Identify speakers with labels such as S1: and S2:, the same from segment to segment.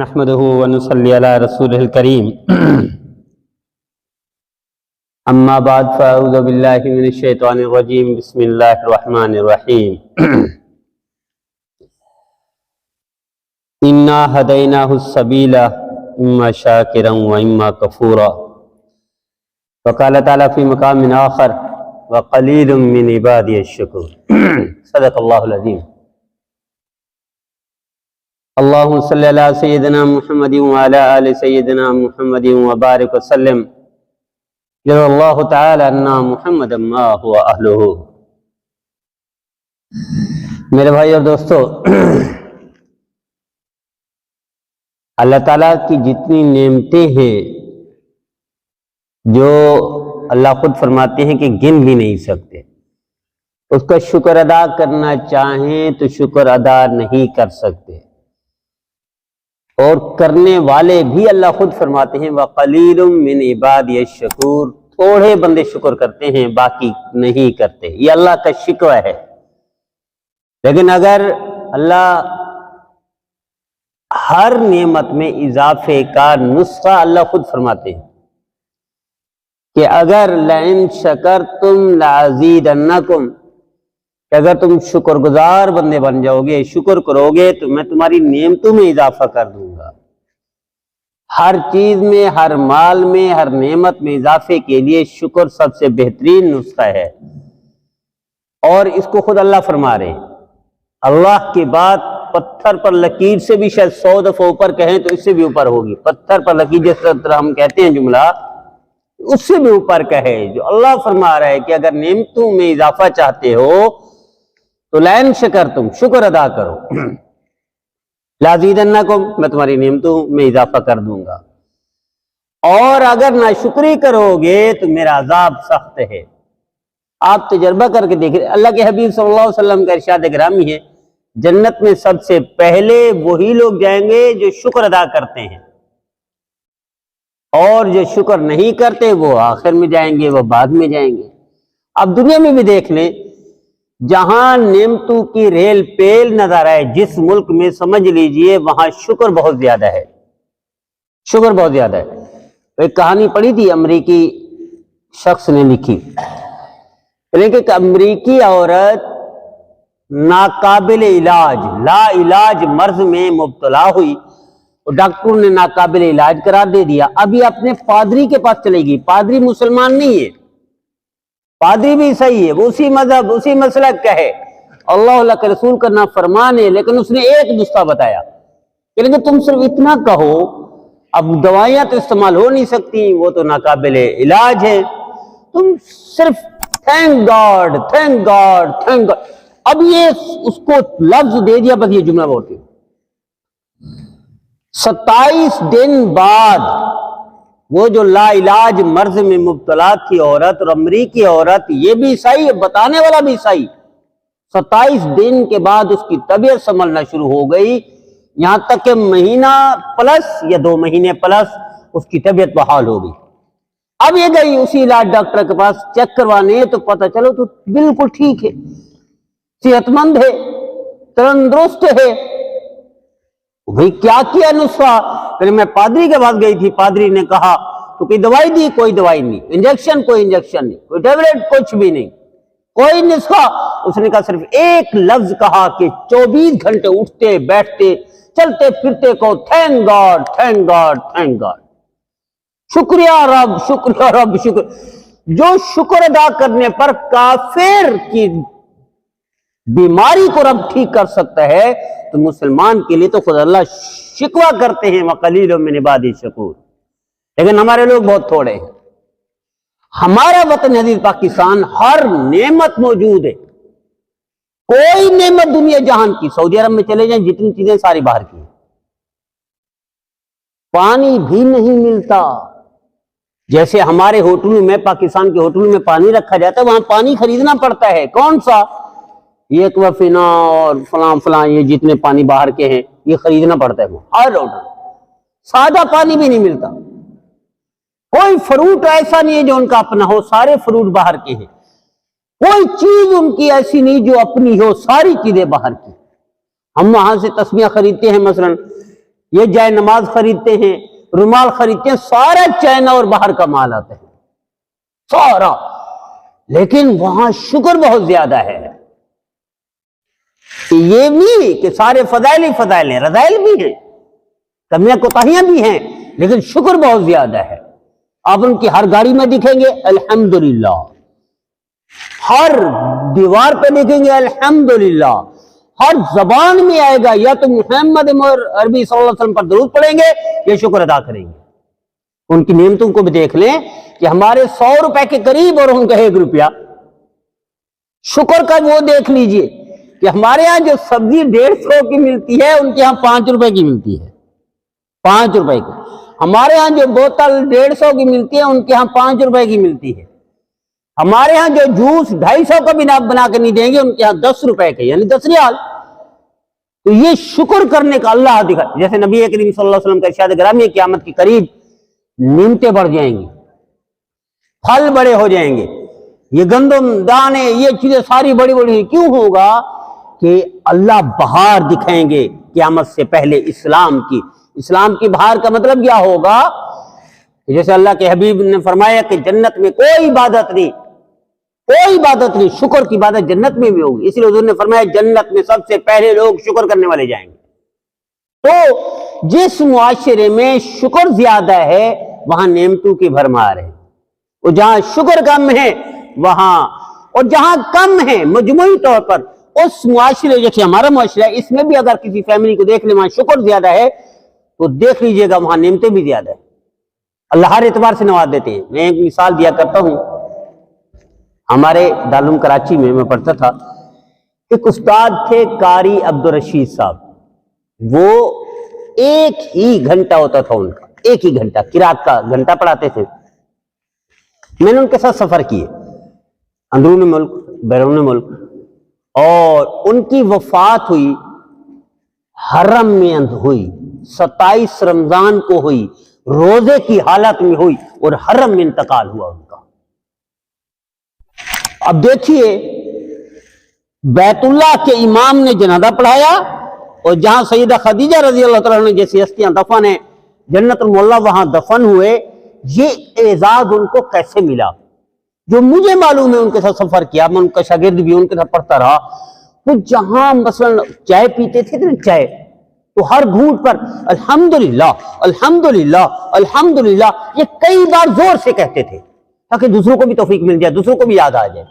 S1: نحمده ونصلي على رسوله الكريم اما بعد فاعوذ بالله من الشيطان الرجيم بسم الله الرحمن الرحيم انا هديناه السبيل اما شاكرا واما كفورا وقال تعالى في مقام آخر وقليل من عبادي الشكور صدق الله العظيم اللهم صل على سيدنا محمد وعلى آل سيدنا محمد وبارك وسلم جزا اللہ تعالی عنا محمد ما هو اہلہ۔ میرے بھائی اور دوستو، اللہ تعالیٰ کی جتنی نعمتیں ہیں جو اللہ خود فرماتے ہیں کہ گن بھی نہیں سکتے، اس کا شکر ادا کرنا چاہیں تو شکر ادا نہیں کر سکتے، اور کرنے والے بھی اللہ خود فرماتے ہیں وَقَلِيلٌ مِّنْ عِبَادِيَ الشَّكُورُ، تھوڑے بندے شکر کرتے ہیں باقی نہیں کرتے۔ یہ اللہ کا شکوہ ہے۔ لیکن اگر اللہ ہر نعمت میں اضافے کا نسخہ اللہ خود فرماتے ہیں کہ اگر لَإِن شَكَرْتُمْ لَأَزِيدَنَّكُمْ، کہ اگر تم شکر گزار بندے بن جاؤ گے، شکر کرو گے تو میں تمہاری نعمتوں میں اضافہ کر دوں گا۔ ہر چیز میں، ہر مال میں، ہر نعمت میں اضافے کے لیے شکر سب سے بہترین نسخہ ہے، اور اس کو خود اللہ فرما رہے ہیں۔ اللہ کی بات پتھر پر لکیر سے بھی شاید 100 دفعہ اوپر کہیں تو اس سے بھی اوپر ہوگی۔ پتھر پر لکیر جس طرح ہم کہتے ہیں جملہ، اس سے بھی اوپر کہے جو اللہ فرما رہا ہے کہ اگر نعمتوں میں اضافہ چاہتے ہو تو لَإِن شَكَرْتُمْ، شکر ادا کرو، لَأَزِيدَنَّكُمْ، میں تمہاری نعمتوں میں اضافہ کر دوں گا، اور اگر ناشکری کرو گے تو میرا عذاب سخت ہے۔ آپ تجربہ کر کے دیکھ رہے، اللہ کے حبیب صلی اللہ علیہ وسلم کا ارشاد گرامی ہے، جنت میں سب سے پہلے وہی لوگ جائیں گے جو شکر ادا کرتے ہیں، اور جو شکر نہیں کرتے وہ آخر میں جائیں گے، وہ بعد میں جائیں گے۔ اب دنیا میں بھی دیکھ لیں، جہاں نعمتوں کی ریل پیل نظر آئے، جس ملک میں سمجھ لیجئے وہاں شکر بہت زیادہ ہے، شکر بہت زیادہ ہے۔ ایک کہانی پڑھی تھی، امریکی شخص نے لکھی، لیکن ایک امریکی عورت ناقابل علاج، لا علاج مرض میں مبتلا ہوئی، اور ڈاکٹر نے ناقابل علاج قرار دے دیا۔ اب یہ اپنے پادری کے پاس چلے گی۔ پادری مسلمان نہیں ہے، پادری بھی صحیح ہے، وہ اسی مذہب اسی مسلک کا ہے، اللہ کے رسول کا نافرمان ہے، لیکن اس نے ایک نسخہ بتایا کہ لیکن تم صرف اتنا کہو، اب دوائیاں تو استعمال ہو نہیں سکتی، وہ تو ناقابل علاج ہے، تم صرف thank God thank God thank God, اب یہ اس کو لفظ دے دیا، بس یہ جملہ بولتے 27 دن بعد وہ جو لا علاج مرض میں مبتلا تھی عورت، اور امریکی عورت، یہ بھی عیسائی، بتانے والا بھی عیسائی، 27 دن کے بعد اس کی طبیعت سنبھلنا شروع ہو گئی، یہاں تک کہ مہینہ پلس یا 2 مہینے پلس اس کی طبیعت بحال ہو گئی۔ اب یہ گئی اسی علاج ڈاکٹر کے پاس چیک کروانے، تو پتہ چلو تو بالکل ٹھیک ہے، صحت مند ہے، تندرست ہے۔ بھئی کیا کیا نسخہ؟ پھر میں پادری کے پاس گئی تھی، پادری نے کہا تو کوئی دوائی دی، کوئی دوائی نہیں، انجیکشن کوئی انجیکشن نہیں، کوئی ٹیبلٹ کچھ بھی نہیں، کوئی نسخہ۔ اس نے کہا صرف ایک لفظ کہا کہ 24 گھنٹے اٹھتے بیٹھتے چلتے پھرتے کو thank God thank God thank God, شکریہ رب شکریہ رب شکر۔ جو شکر ادا کرنے پر کافر کی بیماری کو رب ٹھیک کر سکتا ہے، تو مسلمان کے لیے تو خود اللہ شکوہ کرتے ہیں وَقَلِيلٌ مِّنْ عِبَادِيَ الشَّكُورُ۔ لیکن ہمارے لوگ بہت تھوڑے ہیں۔ ہمارا وطن عزیز پاکستان، ہر نعمت موجود ہے، کوئی نعمت دنیا جہان کی، سعودی عرب میں چلے جائیں جتنی چیزیں ساری باہر کی ہیں، پانی بھی نہیں ملتا۔ جیسے ہمارے ہوٹلوں میں، پاکستان کے ہوٹلوں میں پانی رکھا جاتا ہے، وہاں پانی خریدنا پڑتا ہے، کون سا؟ یہ ایکوافینا اور فلاں فلاں، یہ جتنے پانی باہر کے ہیں یہ خریدنا پڑتا ہے، ہر ہوٹل سادہ پانی بھی نہیں ملتا۔ کوئی فروٹ ایسا نہیں ہے جو ان کا اپنا ہو، سارے فروٹ باہر کے ہیں۔ کوئی چیز ان کی ایسی نہیں جو اپنی ہو، ساری چیزیں باہر کی۔ ہم وہاں سے تسبیحاں خریدتے ہیں، مثلا یہ جائے نماز خریدتے ہیں، رومال خریدتے ہیں، سارا چائنا اور باہر کا مال آتا ہے سارا، لیکن وہاں شکر بہت زیادہ ہے۔ یہ بھی کہ سارے فضائل ہی فضائل ہیں، رذائل بھی ہیں، کمیاں کوتاہیاں بھی ہیں، لیکن شکر بہت زیادہ ہے۔ آپ ان کی ہر گاڑی میں دکھیں گے الحمدللہ، ہر دیوار پہ دیکھیں گے الحمدللہ، ہر زبان میں آئے گا یا تو محمد عربی صلی اللہ علیہ وسلم پر درود پڑھیں گے یا شکر ادا کریں گے۔ ان کی نعمتوں کو بھی دیکھ لیں کہ ہمارے 100 روپے کے قریب اور ان کا 1 روپیہ، شکر کا وہ دیکھ لیجئے کہ ہمارے ہاں جو سبزی 150 کی ملتی ہے ان کے ہاں 5 روپے کی ملتی ہے، 5 روپے کی۔ ہمارے ہاں جو بوتل 150 کی ملتی ہے ان کے ہاں 5 روپے کی ملتی ہے۔ ہمارے ہاں جو جوس 250 کا بھی بنا کے نہیں دیں گے ان کے ہاں 10 روپے کے، یعنی 10 ریال۔ تو یہ شکر کرنے کا اللہ دکھا، جیسے نبی کریم صلی اللہ علیہ وسلم کا ارشاد گرامی، قیامت کے قریب نعمتیں بڑھ جائیں گی، پھل بڑے ہو جائیں گے، یہ گندم دانے یہ چیزیں ساری بڑی بڑی، کیوں ہوگا کہ اللہ بہار دکھائیں گے قیامت سے پہلے اسلام کی۔ اسلام کی بہار کا مطلب کیا ہوگا؟ جیسے اللہ کے حبیب نے فرمایا کہ جنت میں کوئی عبادت نہیں، کوئی عبادت نہیں، شکر کی عبادت جنت میں بھی ہوگی۔ اس لیے حضور نے فرمایا جنت میں سب سے پہلے لوگ شکر کرنے والے جائیں گے۔ تو جس معاشرے میں شکر زیادہ ہے وہاں نعمتوں کی بھرمار ہے، اور جہاں شکر کم ہے وہاں، اور جہاں کم ہے مجموعی طور پر اس معاشرے، جیسے ہمارا معاشرہ ہے، اس میں بھی اگر کسی فیملی کو دیکھ لیں وہاں شکر زیادہ ہے تو دیکھ لیجئے گا وہاں نعمتیں بھی زیادہ ہے، اللہ ہر اعتبار سے نواز دیتے ہیں۔ میں ایک مثال دیا کرتا ہوں، ہمارے دارالعلوم کراچی میں پڑھتا تھا، ایک استاد تھے قاری عبدالرشید صاحب، وہ 1 ہی گھنٹہ ہوتا تھا ان کا، 1 ہی گھنٹہ قرات کا گھنٹہ پڑھاتے تھے۔ میں نے ان کے ساتھ سفر کیے اندرون ملک بیرون ملک، اور ان کی وفات ہوئی حرم میں ہوئی، 27 رمضان کو ہوئی، روزے کی حالت میں ہوئی اور حرم میں انتقال ہوا ان کا۔ اب دیکھیے بیت اللہ کے امام نے جنازہ پڑھایا، اور جہاں سیدہ خدیجہ رضی اللہ تعالیٰ عنہ جیسی ہستیاں دفن ہیں جنت المعلیٰ وہاں دفن ہوئے، یہ اعزاز ان کو کیسے ملا؟ جو مجھے معلوم ہے، ان کے ساتھ سفر کیا، میں ان کا شاگرد بھی ان کے ساتھ پڑھتا رہا، تو جہاں مثلا چائے پیتے تھے نا چائے، تو ہر گھونٹ پر الحمدللہ الحمدللہ الحمدللہ یہ کئی بار زور سے کہتے تھے تاکہ دوسروں کو بھی توفیق مل جائے، دوسروں کو بھی یاد آ جائے۔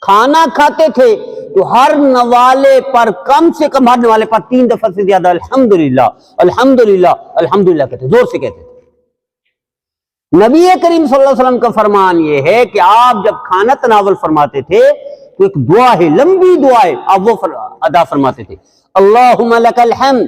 S1: کھانا کھاتے تھے تو ہر نوالے پر کم سے کم، ہر نوالے پر 3 دفعہ سے زیادہ الحمدللہ الحمدللہ الحمدللہ کہتے، زور سے کہتے تھے۔ نبی کریم صلی اللہ علیہ وسلم کا فرمان یہ ہے کہ آپ جب کھانا تناول فرماتے تھے تو ایک دعا ہے، لمبی دعا ہے، آپ وہ ادا فرماتے تھے، اللہم لک الحمد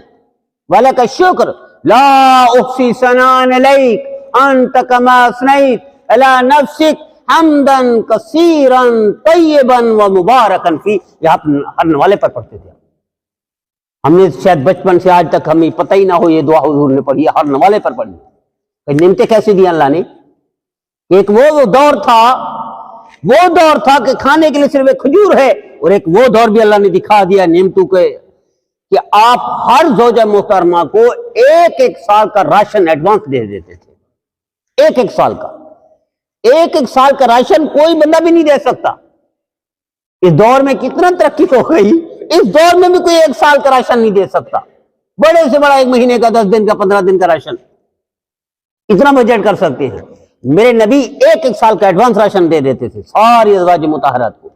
S1: ولک الشکر لا احصی ثناء علیک انت کما اثنیت علی نفسک حمدا کثیرا طیبا ومبارکا فیہ۔ یہ آپ ہر نوالے پر پڑھتے تھے۔ ہم نے شاید بچپن سے آج تک ہمیں پتہ ہی نہ ہو یہ دعا حضور نے پڑھی، ہر نوالے پر پڑھی۔ نعمتیں کیسے دی اللہ نے؟ ایک وہ دور تھا کہ کھانے کے لیے صرف ایک کھجور ہے، اور ایک وہ دور بھی اللہ نے دکھا دیا نعمتوں کے کہ آپ ہر زوجہ محترمہ کو 1 سال کا راشن ایڈوانس دے دیتے تھے۔ 1 سال کا، 1 سال کا راشن کوئی بندہ بھی نہیں دے سکتا۔ اس دور میں کتنا ترقی ہو گئی، اس دور میں بھی کوئی 1 سال کا راشن نہیں دے سکتا، بڑے سے بڑا 1 مہینے کا، 10 دن کا، 15 دن کا راشن اتنا بجٹ کر سکتے ہیں۔ میرے نبی 1 سال کا ایڈوانس راشن دے دیتے تھے ساری ازواج مطہرات کو۔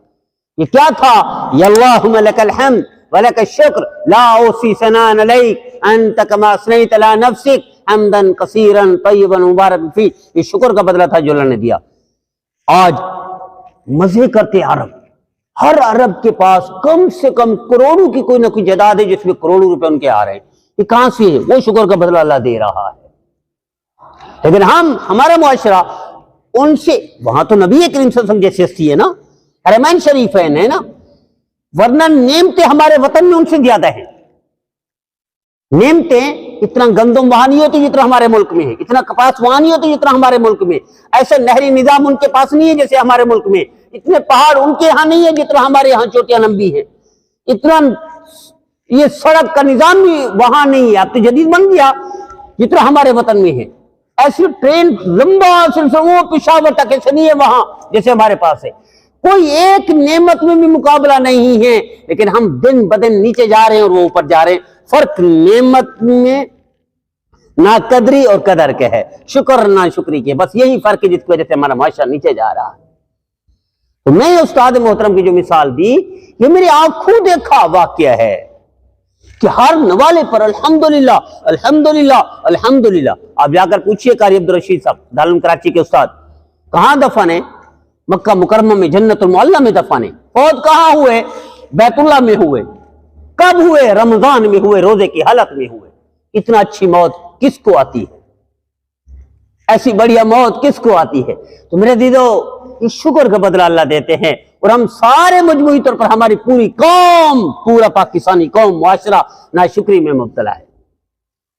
S1: یہ کیا تھا؟ یا اللہم لک الحمد ولک الشکر لا احصی ثناء علیک انت کما اثنیت علی نفسک حمدا کثیرا طیبا مبارکا فیہ۔ یہ شکر کا بدلہ تھا جو اللہ نے دیا۔ آج مزے کرتے عرب، ہر عرب کے پاس کم سے کم کروڑوں کی کوئی نہ کوئی جائیداد ہے جس میں کروڑوں روپے ان کے آ رہے ہیں۔ یہ کہاں سے ہے؟ وہ شکر کا بدلہ اللہ دے رہا ہے۔ لیکن ہمارا معاشرہ ان سے، وہاں تو نبی کریم صلی اللہ علیہ وسلم جیسی ہستی ہے نا، حرمین شریفین ہے نا، ورنہ نعمتیں ہمارے وطن میں ان سے زیادہ ہیں۔ نعمتیں، اتنا گندم وہاں نہیں ہوتی جتنا ہمارے ملک میں ہے، اتنا کپاس وہاں نہیں ہوتی جتنا ہمارے ملک میں، ایسے نہری نظام ان کے پاس نہیں ہے جیسے ہمارے ملک میں، اتنے پہاڑ ان کے ہاں نہیں ہے جتنا ہمارے ہاں چوٹیاں لمبی ہیں، یہ سڑک کا نظام بھی وہاں نہیں ہے، اب تو جدید بن گیا جتنا ہمارے وطن میں ہے. ایسی ٹرین لمبا سلسلہ وہ پشاور تک ایسے نہیں ہے وہاں جیسے ہمارے پاس ہے. کوئی ایک نعمت میں بھی مقابلہ نہیں ہے، لیکن ہم دن بدن نیچے جا رہے ہیں اور وہ اوپر جا رہے ہیں. فرق نعمت میں نا قدری اور قدر کے ہے، شکر نہ شکری کے، بس یہی فرق ہے جس کی وجہ سے ہمارا معاشرہ نیچے جا رہا ہے. تو میں استاد محترم کی جو مثال دی یہ میری آنکھوں دیکھا واقعہ ہے کہ ہر نوالے پر الحمدللہ الحمدللہ الحمدللہ. آپ جا کر پوچھئے قاری عبدالرشید صاحب دارالعلوم کراچی کے استاد، کہاں دفن ہے؟ مکہ مکرمہ میں جنت المعلیٰ میں دفن ہے. فوت کہاں ہوئے؟ بیت اللہ میں ہوئے. کب ہوئے؟ رمضان میں ہوئے، روزے کی حالت میں ہوئے. اتنا اچھی موت کس کو آتی ہے؟ ایسی بڑھیا موت کس کو آتی ہے؟ تو میرے دیدو اس شکر کا بدلہ اللہ دیتے ہیں، اور ہم سارے مجموعی طور پر ہماری پوری قوم، پورا پاکستانی قوم معاشرہ ناشکری میں مبتلا ہے.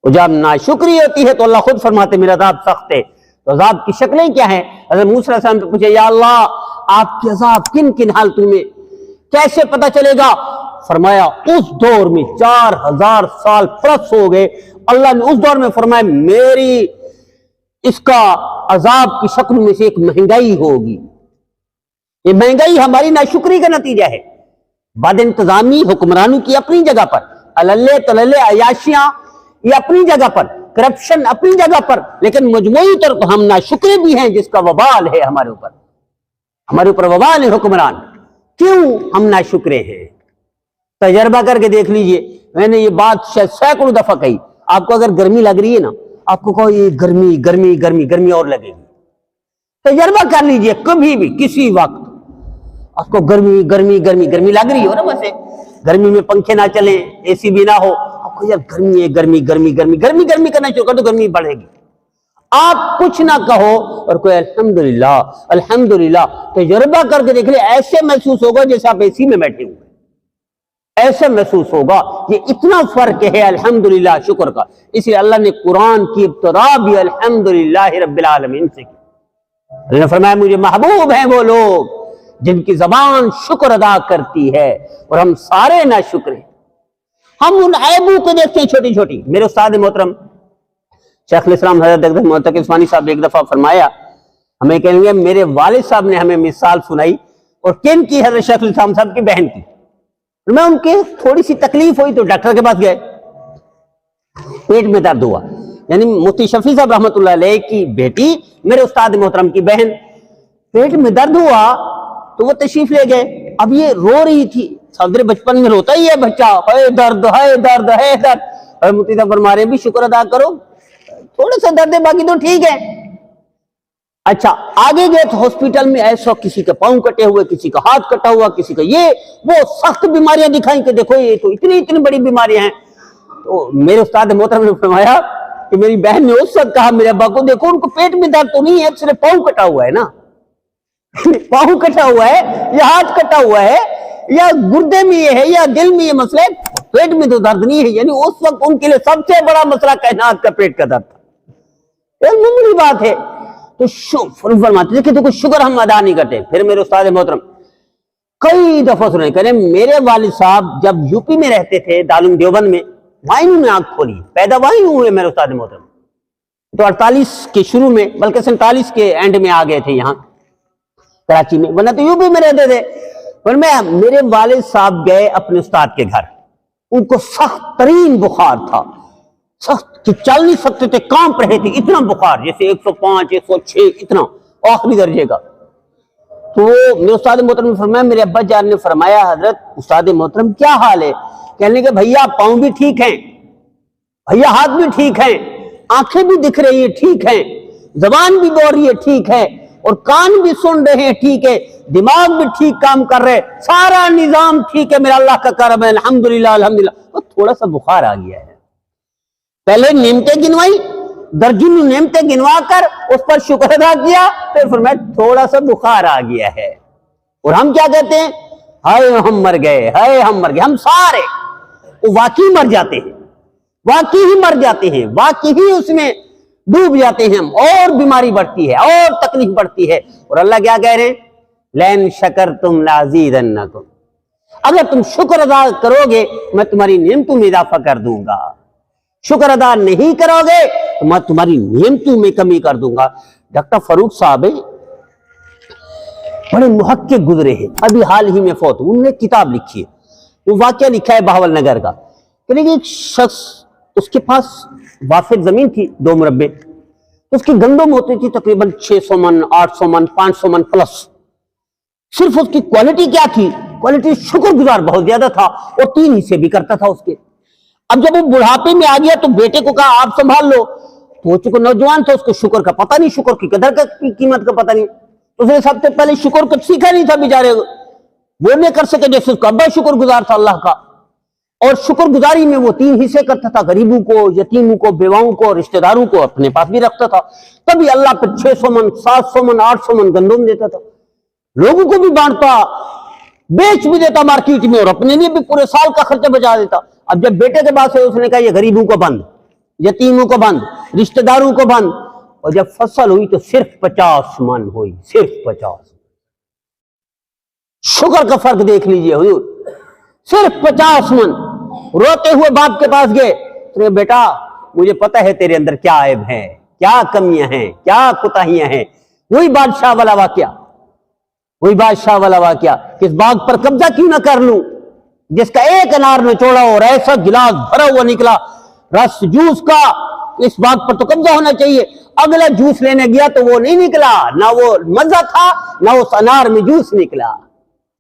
S1: اور جب ناشکری ہوتی ہے تو اللہ خود فرماتے میرا عذاب سخت ہے. تو عذاب کی شکلیں کیا ہیں؟ حضرت موسیٰ علیہ السلام سے پوچھے یا اللہ آپ کے عذاب کن کن حالتوں میں کیسے پتہ چلے گا؟ فرمایا اس دور میں 4000 سال پلس ہو گئے، اللہ نے اس دور میں فرمایا میری اس کا عذاب کی شکل میں سے ایک مہنگائی ہوگی. یہ مہنگائی ہماری ناشکری کا نتیجہ ہے. بد انتظامی حکمرانوں کی اپنی جگہ پر، عللے تللے عیاشیاں یہ اپنی جگہ پر، کرپشن اپنی جگہ پر، لیکن مجموعی طور پر ہم ناشکرے بھی ہیں جس کا وبال ہے ہمارے اوپر. ہمارے اوپر وبال ہے حکمران. کیوں ہم ناشکرے ہیں؟ تجربہ کر کے دیکھ لیجئے. میں نے یہ بات شاید سینکڑوں دفعہ کہی. آپ کو اگر گرمی لگ رہی ہے نا، آپ کو کہو یہ گرمی گرمی گرمی گرمی اور لگے گی. تجربہ کر لیجئے کبھی بھی کسی وقت آپ کو گرمی گرمی گرمی گرمی لگ رہی ہو نا، ویسے گرمی میں پنکھے نہ چلیں، اے سی بھی نہ ہو، آپ کو یار گرمی ہے گرمی گرمی گرمی گرمی گرمی کرنا شروع کر تو گرمی بڑھے گی. آپ کچھ نہ کہو اور کوئی الحمدللہ الحمدللہ تجربہ کر کے دیکھ لیں، ایسے محسوس ہوگا جیسے آپ اے سی میں بیٹھے ہوئے. ایسے محسوس ہوگا. یہ اتنا فرق ہے الحمدللہ شکر کا. اس لیے اللہ نے قرآن کی ابتدا بھی الحمدللہ رب العالمین سے کی. اللہ نے فرمایا مجھے محبوب ہیں وہ لوگ جن کی زبان شکر ادا کرتی ہے، اور ہم سارے ناشکر ہیں. ہم ان عیبوں کو دیکھتے ہیں چھوٹی چھوٹی. میرے استاد محترم شیخ الاسلام حضرت معتقد عثمانی صاحب نے ایک دفعہ فرمایا، ہمیں کہیں گے میرے والد صاحب نے ہمیں مثال سنائی، اور کن کی؟ حضرت شیخ الاسلام صاحب کی بہن کی. میں ان کے تھوڑی سی تکلیف ہوئی تو ڈاکٹر کے پاس گئے، پیٹ میں درد ہوا. یعنی مفتی شفیع صاحب رحمۃ اللہ علیہ کی بیٹی میرے استاد محترم کی بہن، پیٹ میں درد ہوا تو وہ تشریف لے گئے. اب یہ رو رہی تھی. صدر بچپن میں روتا ہی ہے بچہ، ہے درد ہے درد ہے درد. اور مفتی صاحب فرما رہے ہیں بھی شکر ادا کرو، تھوڑا سا درد ہے باقی تو ٹھیک ہے. اچھا آگے گئے تو ہاسپٹل میں ایسا کسی کے پاؤں کٹے ہوئے، کسی کا ہاتھ کٹا ہوا، کسی کا یہ وہ سخت بیماریاں دکھائیں کہ دیکھو یہ تو اتنی بڑی بیماریاں ہیں. تو میرے استاد محترم نے فرمایا کہ میری بہن نے اس وقت کہا میرے ابا کو دیکھو ان کو پیٹ میں درد تو نہیں ہے، صرف پاؤں کٹا ہوا ہے نا. پاؤں کٹا ہوا ہے یا ہاتھ کٹا ہوا ہے یا گردے میں یہ ہے یا دل میں یہ مسئلہ ہے، پیٹ میں تو درد نہیں ہے. یعنی اس وقت ان کے لیے سب سے بڑا مسئلہ کائنات کا پیٹ کا درد تھا. یہ معمولی بات ہے. تو فرماتے دیکھیں تو کوئی شکر ہم ادا نہیں کرتے. پھر میرے استاد محترم کئی دفعہ سنے کہہ رہے میرے والد صاحب جب یو پی میں رہتے تھے دارالعلوم دیوبند میں، وہیں انہوں نے آنکھ کھولی، پیدا وہیں ہوئے میرے استاد محترم. تو 48 کے شروع میں بلکہ 47 کے اینڈ میں آ گئے تھے یہاں کراچی میں، ورنہ تو یو پی میں رہتے تھے. پر میرے والد صاحب گئے اپنے استاد کے گھر، ان کو سخت ترین بخار تھا، سخت کہ چل نہیں سکتے تھے، کانپ رہے تھے. اتنا بخار جیسے 105 106 اتنا آخری درجے کا. تو میرے استاد محترم نے فرمایا، میرے ابا جان نے فرمایا حضرت استاد محترم کیا حال ہے؟ کہنے کہ بھیا پاؤں بھی ٹھیک ہیں، بھیا ہاتھ بھی ٹھیک ہیں، آنکھیں بھی دکھ رہی ہیں ٹھیک ہیں، زبان بھی بول رہی ہے ٹھیک ہے، اور کان بھی سن رہے ہیں ٹھیک ہے، دماغ بھی ٹھیک کام کر رہے، سارا نظام ٹھیک ہے، میرا اللہ کا کرم ہے الحمدللہ الحمدللہ. اور تھوڑا سا بخار آ گیا ہے. پہلے نعمتیں گنوائی، درجنوں نعمتیں گنوا کر اس پر شکر ادا کیا، پھر فرمایا تھوڑا سا بخار آ گیا ہے. اور ہم کیا کہتے ہیں؟ ہائے ہم مر گئے، ہائے ہم مر گئے. ہم سارے واقعی مر جاتے ہیں، واقعی ہی مر جاتے ہیں، واقعی ہی اس میں ڈوب جاتے ہیں ہم، اور بیماری بڑھتی ہے اور تکلیف بڑھتی ہے. اور اللہ کیا کہہ رہے ہیں؟ لَإِن شَكَرْتُمْ لَأَزِيدَنَّكُمْ. اگر تم شکر ادا کرو گے میں تمہاری نعمتوں میں اضافہ کر دوں گا، شکر ادا نہیں کرو گے تو میں تمہاری نعمتوں میں کمی کر دوں گا۔ ڈاکٹر فاروق صاحب بڑے محقق گزرے ہیں، ابھی حال ہی میں فوت، انہوں نے کتاب لکھی ہے، وہ واقعہ لکھا ہے بہاول نگر کا کہ ایک شخص، اس کے پاس وافر زمین تھی 2 مربع، اس کی گندم ہوتی تھی تقریباً 600 من، 800 من، 500 من پلس۔ صرف اس کی کوالٹی کیا تھی؟ کوالٹی شکر گزار بہت زیادہ تھا، اور 3 حصے بھی کرتا تھا اس کے۔ اب جب وہ بڑھاپے میں آ گیا تو بیٹے کو کہا آپ سنبھال لو، تو وہ چونکہ نوجوان تھا، اس کو شکر کا پتہ نہیں، شکر کی قدر کا قیمت کا پتہ نہیں، اس نے سب سے پہلے شکر کو سیکھا نہیں تھا بیچارے، وہ نہیں کر سکے جیسے اس کا ابا شکر گزار تھا اللہ کا۔ اور شکر گزاری میں وہ 3 حصے کرتا تھا، غریبوں کو، یتیموں کو، بیواؤں کو، رشتہ داروں کو اپنے پاس بھی رکھتا تھا، تبھی اللہ پہ 600 من، 700 من، 800 من گندم دیتا تھا، لوگوں کو بھی بانٹتا، بیچ بھی دیتا مارکیٹ میں، اور اپنے لیے بھی پورے سال کا خرچہ بچا دیتا۔ اب جب بیٹے کے بعد سے اس نے کہا یہ غریبوں کو بند، یتیموں کو بند، رشتہ داروں کو بند، اور جب فصل ہوئی تو صرف 50 من ہوئی، صرف 50۔ شکر کا فرق دیکھ لیجئے حضور، صرف 50 من۔ روتے ہوئے باپ کے پاس گئے، کہ بیٹا مجھے پتہ ہے تیرے اندر کیا عیب ہے، کیا کمیاں ہیں، کیا کوتاہیاں ہیں۔ وہی بادشاہ والا واقعہ، وہی بادشاہ والا واقعہ کہ اس باغ پر قبضہ کیوں نہ کر لوں جس کا ایک انار نچوڑا اور ایسا گلاس بھرا ہوا نکلا رس جوس کا، اس باغ پر تو قبضہ ہونا چاہیے۔ اگلا جوس لینے گیا تو وہ نہیں نکلا، نہ وہ مزہ تھا، نہ اس انار میں جوس نکلا۔